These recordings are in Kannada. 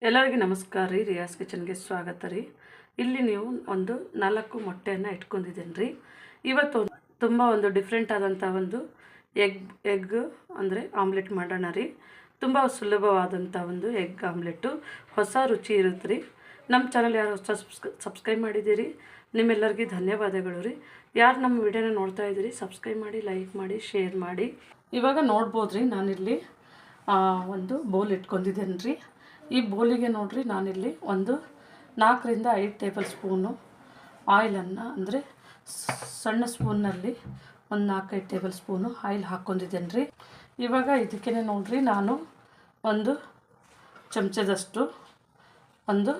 ಎಲ್ಲರಿಗೂ ನಮಸ್ಕಾರ ರೀ. ರಿಯಾಸ್ ಕಿಚನ್ಗೆ ಸ್ವಾಗತ ರೀ. ಇಲ್ಲಿ ನೀವು ಒಂದು 4 ಮೊಟ್ಟೆಯನ್ನು ಇಟ್ಕೊಂಡಿದ್ದೀನಿ ರೀ. ಇವತ್ತು ತುಂಬ ಒಂದು ಡಿಫ್ರೆಂಟ್ ಆದಂಥ ಒಂದು ಎಗ್ ಅಂದರೆ ಆಮ್ಲೆಟ್ ಮಾಡೋಣ ರೀ. ತುಂಬ ಸುಲಭವಾದಂಥ ಒಂದು ಎಗ್ ಆಮ್ಲೆಟ್ಟು, ಹೊಸ ರುಚಿ ಇರುತ್ತೆ ರೀ. ನಮ್ಮ ಚಾನಲ್ ಯಾರು ಹೊಸ ಸಬ್ಸ್ಕ್ರೈಬ್ ಮಾಡಿದ್ದೀರಿ ನಿಮ್ಮೆಲ್ಲರಿಗೂ ಧನ್ಯವಾದಗಳು ರೀ. ಯಾರು ನಮ್ಮ ವಿಡಿಯೋನ ನೋಡ್ತಾ ಇದ್ದೀರಿ ಸಬ್ಸ್ಕ್ರೈಬ್ ಮಾಡಿ, ಲೈಕ್ ಮಾಡಿ, ಶೇರ್ ಮಾಡಿ. ಇವಾಗ ನೋಡ್ಬೋದು ರೀ, ನಾನಿಲ್ಲಿ ಒಂದು ಬೌಲ್ ಇಟ್ಕೊಂಡಿದ್ದೇನೆ ರೀ. ಈ ಬೌಲಿಗೆ ನೋಡಿರಿ, ನಾನಿಲ್ಲಿ ಒಂದು 4 ರಿಂದ 5 ಟೇಬಲ್ ಸ್ಪೂನು ಆಯಿಲನ್ನು, ಅಂದರೆ ಸಣ್ಣ ಸ್ಪೂನ್ನಲ್ಲಿ ಒಂದು 4-5 ಟೇಬಲ್ ಸ್ಪೂನು ಆಯಿಲ್ ಹಾಕ್ಕೊಂಡಿದ್ದೇನೆ ರೀ. ಇವಾಗ ಇದಕ್ಕೆ ನೋಡಿರಿ, ನಾನು ಒಂದು ಚಮಚದಷ್ಟು, ಒಂದು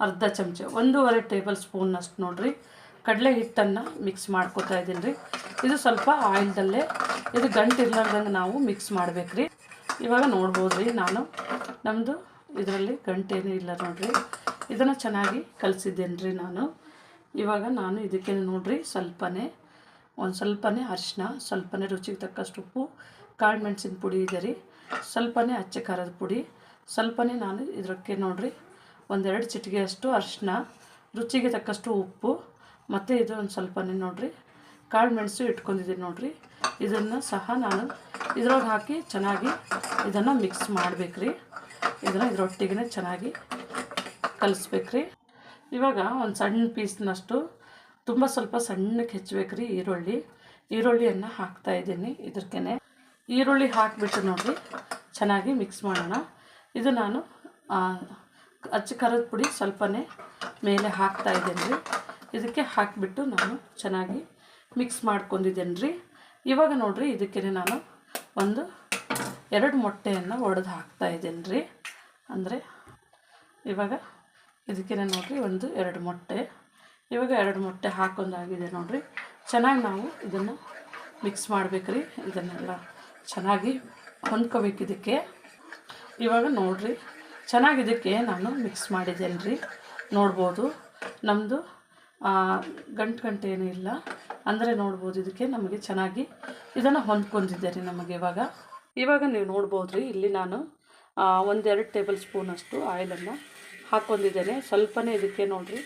ಅರ್ಧ ಚಮಚ, 1.5 ಟೇಬಲ್ ಸ್ಪೂನಷ್ಟು ನೋಡಿರಿ ಕಡಲೆ ಹಿಟ್ಟನ್ನು ಮಿಕ್ಸ್ ಮಾಡ್ಕೊತಾ ಇದ್ದೀನಿ ರೀ. ಇದು ಸ್ವಲ್ಪ ಆಯಿಲ್ದಲ್ಲೇ ಇದು ಗಂಟು ಇರ್ಲಾರ್ದಂಗೆ ನಾವು ಮಿಕ್ಸ್ ಮಾಡ್ಬೇಕು ರೀ. ಇವಾಗ ನೋಡ್ಬೋದು ರೀ, ನಾನು ನಮ್ಮದು ಇದರಲ್ಲಿ ಗಂಟೇನೂ ಇಲ್ಲ ನೋಡಿರಿ. ಇದನ್ನು ಚೆನ್ನಾಗಿ ಕಲಿಸಿದ್ದೇನೆ ರೀ ನಾನು. ಇವಾಗ ನಾನು ಇದಕ್ಕೆ ನೋಡಿರಿ ಸ್ವಲ್ಪನೇ ಅರಿಶಿನ, ಸ್ವಲ್ಪನೇ ರುಚಿಗೆ ತಕ್ಕಷ್ಟು ಉಪ್ಪು, ಕಾಳು ಮೆಣಸಿನ ಪುಡಿ ಇದೆ ರೀ, ಸ್ವಲ್ಪನೇ ಅಚ್ಚ ಖಾರದ ಪುಡಿ, ಸ್ವಲ್ಪನೇ ನಾನು ಇದಕ್ಕೆ ನೋಡಿರಿ 1-2 ಚಿಟಿಕೆಯಷ್ಟು ಅರಿಶಿನ, ರುಚಿಗೆ ತಕ್ಕಷ್ಟು ಉಪ್ಪು, ಮತ್ತು ಇದು ಒಂದು ಸ್ವಲ್ಪನೇ ನೋಡಿರಿ ಕಾಳು ಮೆಣಸು ಇಟ್ಕೊಂಡಿದ್ದೀನಿ ನೋಡಿರಿ. ಇದನ್ನು ಸಹ ನಾನು ಇದ್ರೊಳಗೆ ಹಾಕಿ ಚೆನ್ನಾಗಿ ಇದನ್ನು ಮಿಕ್ಸ್ ಮಾಡ್ಬೇಕು ರೀ. ಇದನ್ನು ಇದರೊಟ್ಟಿಗೆ ಚೆನ್ನಾಗಿ ಕಲಿಸ್ಬೇಕ್ರಿ. ಇವಾಗ ಒಂದು ಸಣ್ಣ ಪೀಸ್ನಷ್ಟು, ತುಂಬ ಸ್ವಲ್ಪ ಸಣ್ಣಕ್ಕೆ ಹೆಚ್ಚಬೇಕು ರೀ ಈರುಳ್ಳಿಯನ್ನು ಹಾಕ್ತಾಯಿದ್ದೀನಿ. ಇದಕ್ಕೆ ಈರುಳ್ಳಿ ಹಾಕಿಬಿಟ್ಟು ನೋಡಿರಿ ಚೆನ್ನಾಗಿ ಮಿಕ್ಸ್ ಮಾಡೋಣ. ಇದು ನಾನು ಅಚ್ಚ ಖಾರದ ಪುಡಿ ಸ್ವಲ್ಪನೇ ಮೇಲೆ ಹಾಕ್ತಾಯಿದ್ದೇನೆ ರೀ. ಇದಕ್ಕೆ ಹಾಕಿಬಿಟ್ಟು ನಾನು ಚೆನ್ನಾಗಿ ಮಿಕ್ಸ್ ಮಾಡ್ಕೊಂಡಿದ್ದೇನೆ ರೀ. ಇವಾಗ ನೋಡಿರಿ, ಇದಕ್ಕೆ ನಾನು 2 ಮೊಟ್ಟೆಯನ್ನು ಒಡೆದು ಹಾಕ್ತಾಯಿದ್ದೇನೆ ರೀ. ಅಂದರೆ ಇವಾಗ ಇದಕ್ಕೆ ನೋಡಿರಿ 2 ಮೊಟ್ಟೆ, ಇವಾಗ 2 ಮೊಟ್ಟೆ ಹಾಕೊಂಡಾಗಿದೆ ನೋಡಿರಿ. ಚೆನ್ನಾಗಿ ನಾವು ಇದನ್ನು ಮಿಕ್ಸ್ ಮಾಡಬೇಕ್ರಿ. ಇದನ್ನೆಲ್ಲ ಚೆನ್ನಾಗಿ ಹೊಂದ್ಕೋಬೇಕು ಇದಕ್ಕೆ. ಇವಾಗ ನೋಡಿರಿ ಚೆನ್ನಾಗಿ ಇದಕ್ಕೆ ನಾನು ಮಿಕ್ಸ್ ಮಾಡಿದ್ದೇನೆ ರೀ. ನೋಡ್ಬೋದು ನಮ್ಮದು ಗಂಟು ಏನೂ ಇಲ್ಲ, ಅಂದರೆ ನೋಡ್ಬೋದು ಇದಕ್ಕೆ ನಮಗೆ ಚೆನ್ನಾಗಿ ಇದನ್ನು ಹೊಂದ್ಕೊಂಡಿದ್ದೆ ರೀ ನಮಗೆ. ಇವಾಗ ನೀವು ನೋಡ್ಬೋದು ರೀ, ಇಲ್ಲಿ ನಾನು 1-2 ಟೇಬಲ್ ಸ್ಪೂನಷ್ಟು ಆಯಿಲನ್ನು ಹಾಕ್ಕೊಂಡಿದ್ದೇನೆ. ಸ್ವಲ್ಪನೇ ಇದಕ್ಕೆ ನೋಡಿರಿ,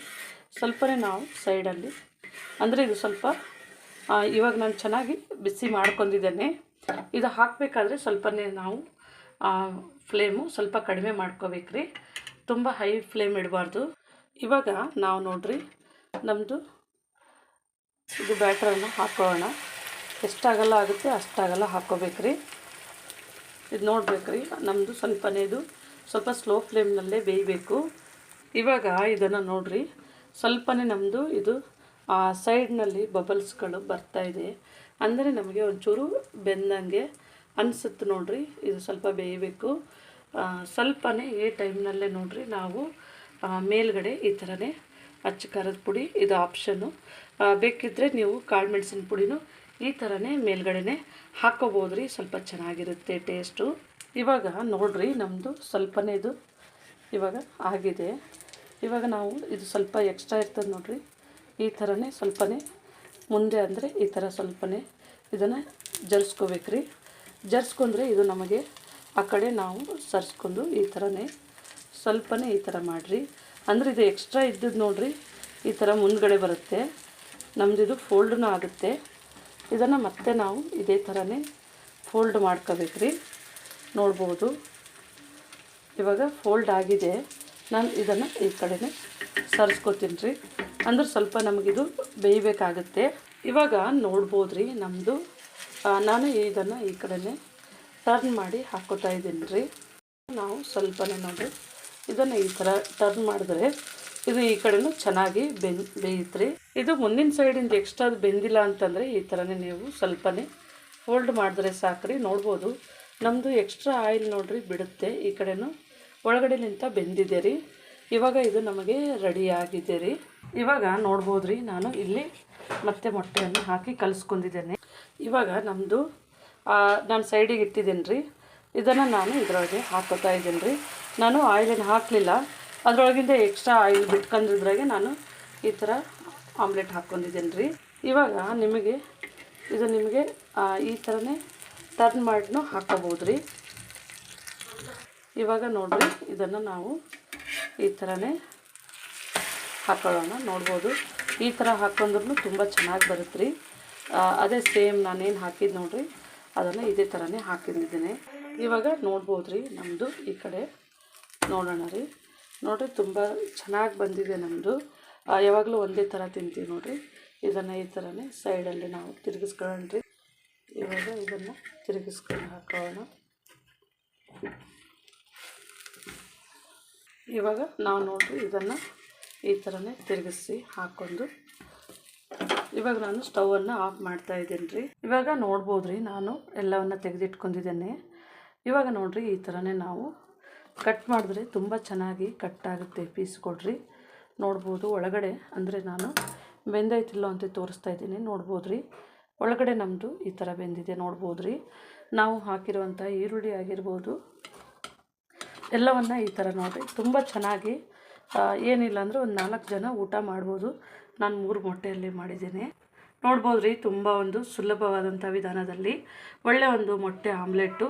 ಸ್ವಲ್ಪನೇ ನಾವು ಸೈಡಲ್ಲಿ, ಅಂದರೆ ಇದು ಸ್ವಲ್ಪ ಇವಾಗ ನಾನು ಚೆನ್ನಾಗಿ ಬಿಸಿ ಮಾಡ್ಕೊಂಡಿದ್ದೇನೆ. ಇದು ಹಾಕಬೇಕಾದ್ರೆ ಸ್ವಲ್ಪನೇ ನಾವು ಫ್ಲೇಮು ಸ್ವಲ್ಪ ಕಡಿಮೆ ಮಾಡ್ಕೋಬೇಕ್ರಿ, ತುಂಬ ಹೈ ಫ್ಲೇಮ್ ಇಡಬಾರ್ದು. ಇವಾಗ ನಾವು ನೋಡಿರಿ ನಮ್ಮದು ಇದು ಬ್ಯಾಟ್ರನ್ನು ಹಾಕೊಳ್ಳೋಣ. ಎಷ್ಟಾಗಲ್ಲ ಆಗುತ್ತೆ ಅಷ್ಟಾಗಲ್ಲ ಹಾಕ್ಕೋಬೇಕ್ರಿ. ಇದು ನೋಡ್ಬೇಕ್ರಿ, ನಮ್ಮದು ಸ್ವಲ್ಪ ಸ್ಲೋ ಫ್ಲೇಮ್ನಲ್ಲೇ ಬೇಯಬೇಕು. ಇವಾಗ ಇದನ್ನು ನೋಡಿರಿ, ಸ್ವಲ್ಪನೇ ನಮ್ಮದು ಇದು ಸೈಡ್ನಲ್ಲಿ ಬಬಲ್ಸ್ಗಳು ಬರ್ತಾಯಿದೆ, ಅಂದರೆ ನಮಗೆ ಒಂಚೂರು ಬೆಂದಂಗೆ ಅನಿಸುತ್ತೆ ನೋಡಿರಿ. ಇದು ಸ್ವಲ್ಪ ಬೇಯಬೇಕು ಸ್ವಲ್ಪನೇ. ಈ ಟೈಮ್ನಲ್ಲೇ ನೋಡಿರಿ ನಾವು ಮೇಲ್ಗಡೆ ಈ ಥರನೇ ಅಚ್ಚ ಖಾರದ ಪುಡಿ, ಇದು ಆಪ್ಷನ್ನು, ಬೇಕಿದ್ದರೆ ನೀವು ಕಾಳು ಮೆಣಸಿನ ಪುಡಿನೂ ಈ ಥರನೇ ಮೇಲ್ಗಡೆ ಹಾಕ್ಕೋಬೋದು ರೀ, ಸ್ವಲ್ಪ ಚೆನ್ನಾಗಿರುತ್ತೆ ಟೇಸ್ಟು. ಇವಾಗ ನೋಡಿರಿ ನಮ್ಮದು ಸ್ವಲ್ಪನೇ ಇದು ಇವಾಗ ಆಗಿದೆ. ಇವಾಗ ನಾವು ಇದು ಸ್ವಲ್ಪ ಎಕ್ಸ್ಟ್ರಾ ಇರ್ತದೆ ನೋಡಿರಿ, ಈ ಥರನೇ ಸ್ವಲ್ಪನೇ ಮುಂದೆ, ಅಂದರೆ ಈ ಥರ ಸ್ವಲ್ಪನೇ ಇದನ್ನು ಜರ್ಸ್ಕೋಬೇಕ್ರಿ. ಜರ್ಸ್ಕೊಂಡ್ರೆ ಇದು ನಮಗೆ ಆ ಕಡೆ ನಾವು ಸರಿಸ್ಕೊಂಡು ಈ ಥರನೇ ಸ್ವಲ್ಪನೇ ಈ ಥರ ಮಾಡಿರಿ. ಅಂದರೆ ಇದು ಎಕ್ಸ್ಟ್ರಾ ಇದ್ದದ್ದು ನೋಡಿರಿ ಈ ಥರ ಮುಂದ್ಗಡೆ ಬರುತ್ತೆ, ನಮ್ಮದಿದು ಫೋಲ್ಡ್ನೂ ಆಗುತ್ತೆ. ಇದನ್ನು ಮತ್ತೆ ನಾವು ಇದೇ ಥರನೇ ಫೋಲ್ಡ್ ಮಾಡ್ಕೋಬೇಕ್ರಿ. ನೋಡ್ಬೋದು ಇವಾಗ ಫೋಲ್ಡ್ ಆಗಿದೆ. ನಾನು ಇದನ್ನು ಈ ಕಡೆನೇ ಸರಿಸ್ಕೊತೀನಿ ರೀ, ಅಂದ್ರೆ ಸ್ವಲ್ಪ ನಮಗಿದು ಬೇಯಬೇಕಾಗುತ್ತೆ. ಇವಾಗ ನೋಡ್ಬೋದು ರೀ ನಮ್ಮದು, ನಾನು ಇದನ್ನು ಈ ಕಡೆನೇ ಟರ್ನ್ ಮಾಡಿ ಹಾಕ್ಕೋತಾ ಇದ್ದೀನಿ ರೀ. ನಾವು ಸ್ವಲ್ಪನೇ ನೋಡಿ ಇದನ್ನು ಈ ಥರ ಟರ್ನ್ ಮಾಡಿದ್ರೆ ಇದು ಈ ಕಡೆನೂ ಚೆನ್ನಾಗಿ ಬೇಯುತ್ತೆ. ಇದು ಮುಂದಿನ ಸೈಡಿಂದ ಎಕ್ಸ್ಟ್ರಾ ಬೆಂದಿಲ್ಲ ಅಂತಂದರೆ ಈ ಥರನೇ ನೀವು ಸ್ವಲ್ಪನೇ ಫೋಲ್ಡ್ ಮಾಡಿದ್ರೆ ಸಾಕ್ರಿ. ನೋಡ್ಬೋದು ನಮ್ಮದು ಎಕ್ಸ್ಟ್ರಾ ಆಯಿಲ್ ನೋಡಿರಿ ಬಿಡುತ್ತೆ, ಈ ಕಡೆನೂ ಒಳಗಡೆಲಿಂತ ಬೆಂದಿದೆ ರೀ. ಇವಾಗ ಇದು ನಮಗೆ ರೆಡಿ ಆಗಿದೆ ರೀ. ಇವಾಗ ನೋಡ್ಬೋದು ರೀ, ನಾನು ಇಲ್ಲಿ ಮತ್ತೆ ಮೊಟ್ಟೆಯನ್ನು ಹಾಕಿ ಕಲಿಸ್ಕೊಂಡಿದ್ದೇನೆ. ಇವಾಗ ನಮ್ಮದು ನಾನು ಸೈಡಿಗೆ ಇಟ್ಟಿದ್ದೀನಿ ರೀ. ಇದನ್ನು ನಾನು ಇದರೊಳಗೆ ಹಾಕೋತಾ ಇದ್ದೀನಿ ರೀ. ನಾನು ಆಯಿಲನ್ನು ಹಾಕಲಿಲ್ಲ, ಅದರೊಳಗಿಂದ ಎಕ್ಸ್ಟ್ರಾ ಆಯಿಲ್ ಬಿಟ್ಕೊಂಡಿದ್ರಾಗೆ ನಾನು ಈ ಥರ ಆಮ್ಲೆಟ್ ಹಾಕ್ಕೊಂಡಿದ್ದೀನಿ ರೀ. ಇವಾಗ ನಿಮಗೆ ಈ ಥರನೇ ಟರ್ನ್ ಮಾಡಿನೂ ಹಾಕೋಬೋದು ರೀ. ಇವಾಗ ನೋಡಿರಿ ಇದನ್ನು ನಾವು ಈ ಥರನೇ ಹಾಕೊಳ್ಳೋಣ. ನೋಡ್ಬೋದು ಈ ಥರ ಹಾಕೊಂಡ್ರೂ ತುಂಬ ಚೆನ್ನಾಗಿ ಬರುತ್ತೆ ರೀ. ಅದೇ ಸೇಮ್ ನಾನೇನು ಹಾಕಿದ್ದು ನೋಡಿರಿ ಅದನ್ನು ಇದೇ ಥರನೇ ಹಾಕಿದ್ದೀನಿ. ಇವಾಗ ನೋಡ್ಬೋದು ರೀ ನಮ್ಮದು ಈ ಕಡೆ ನೋಡೋಣ ರೀ. ನೋಡಿರಿ ತುಂಬ ಚೆನ್ನಾಗಿ ಬಂದಿದೆ ನಮ್ಮದು. ಯಾವಾಗಲೂ ಒಂದೇ ಥರ ತಿಂತೀವಿ ನೋಡಿರಿ. ಇದನ್ನು ಈ ಥರನೇ ಸೈಡಲ್ಲಿ ನಾವು ತಿರುಗಿಸ್ಕೊಳ್ಳೋಣ ರೀ. ಇವಾಗ ಇದನ್ನು ತಿರುಗಿಸ್ಕೊಂಡು ಹಾಕೋಣ. ಇವಾಗ ನಾವು ನೋಡಿರಿ ಇದನ್ನು ಈ ಥರನೇ ತಿರುಗಿಸಿ ಹಾಕ್ಕೊಂಡು ಇವಾಗ ನಾನು ಸ್ಟವನ್ನು ಆಫ್ ಮಾಡ್ತಾ ಇದ್ದೀನಿ ರೀ. ಇವಾಗ ನೋಡ್ಬೋದು ರೀ ನಾನು ಎಲ್ಲವನ್ನು ತೆಗೆದಿಟ್ಕೊಂಡಿದ್ದೇನೆ. ಇವಾಗ ನೋಡಿರಿ ಈ ಥರನೇ ನಾವು ಕಟ್ ಮಾಡಿದ್ರೆ ತುಂಬ ಚೆನ್ನಾಗಿ ಕಟ್ ಆಗುತ್ತೆ ಪೀಸ್ ಕೊಡ್ರಿ. ನೋಡ್ಬೋದು ಒಳಗಡೆ ಅಂದರೆ ನಾನು ಬೆಂದೈತಿಲ್ಲ ಅಂತ ತೋರಿಸ್ತಾ ಇದ್ದೀನಿ. ನೋಡ್ಬೋದು ರೀ ಒಳಗಡೆ ನಮ್ಮದು ಈ ಥರ ಬೆಂದಿದೆ. ನೋಡ್ಬೋದು ರೀ ನಾವು ಹಾಕಿರುವಂಥ ಈರುಳ್ಳಿ ಆಗಿರ್ಬೋದು ಎಲ್ಲವನ್ನು ಈ ಥರ ನೋಡಿರಿ ತುಂಬ ಚೆನ್ನಾಗಿ ಏನಿಲ್ಲ ಅಂದರೆ ಒಂದು 4 ಜನ ಊಟ ಮಾಡ್ಬೋದು. ನಾನು 3 ಮೊಟ್ಟೆಯಲ್ಲಿ ಮಾಡಿದ್ದೀನಿ. ನೋಡ್ಬೋದು ರೀ ತುಂಬ ಒಂದು ಸುಲಭವಾದಂಥ ವಿಧಾನದಲ್ಲಿ ಒಳ್ಳೆಯ ಒಂದು ಮೊಟ್ಟೆ ಆಮ್ಲೆಟ್ಟು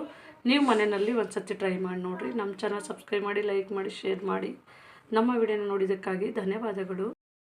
ನೀವು ಮನೆಯಲ್ಲಿ ಒಂದು ಸತಿ ಟ್ರೈ ಮಾಡಿ ನೋಡಿರಿ. ನಮ್ಮ ಚಾನಲ್ ಸಬ್ಸ್ಕ್ರೈಬ್ ಮಾಡಿ, ಲೈಕ್ ಮಾಡಿ, ಶೇರ್ ಮಾಡಿ. ನಮ್ಮ ವಿಡಿಯೋನ ನೋಡಿದ್ದಕ್ಕಾಗಿ ಧನ್ಯವಾದಗಳು.